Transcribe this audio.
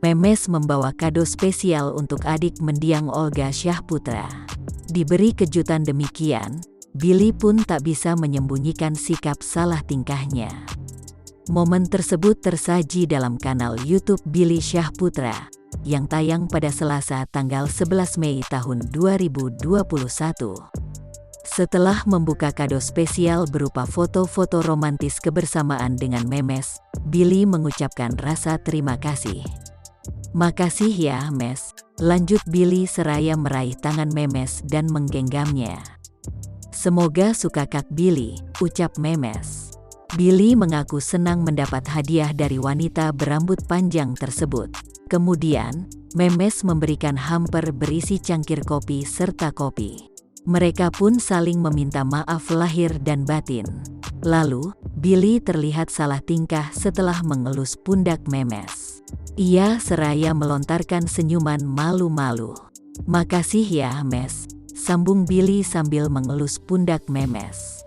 Memes membawa kado spesial untuk adik mendiang Olga Syahputra. Diberi kejutan demikian, Billy pun tak bisa menyembunyikan sikap salah tingkahnya. Momen tersebut tersaji dalam kanal YouTube Billy Syahputra, yang tayang pada Selasa tanggal 11 Mei tahun 2021. Setelah membuka kado spesial berupa foto-foto romantis kebersamaan dengan Memes, Billy mengucapkan rasa terima kasih. "Makasih ya, Mes," lanjut Billy seraya meraih tangan Memes dan menggenggamnya. "Semoga suka Kak Billy," ucap Memes. Billy mengaku senang mendapat hadiah dari wanita berambut panjang tersebut. Kemudian, Memes memberikan hamper berisi cangkir kopi serta kopi. Mereka pun saling meminta maaf lahir dan batin. Lalu, Billy terlihat salah tingkah setelah mengelus pundak Memes. Ia seraya melontarkan senyuman malu-malu. "Makasih ya, Mes," sambung Billy sambil mengelus pundak Memes.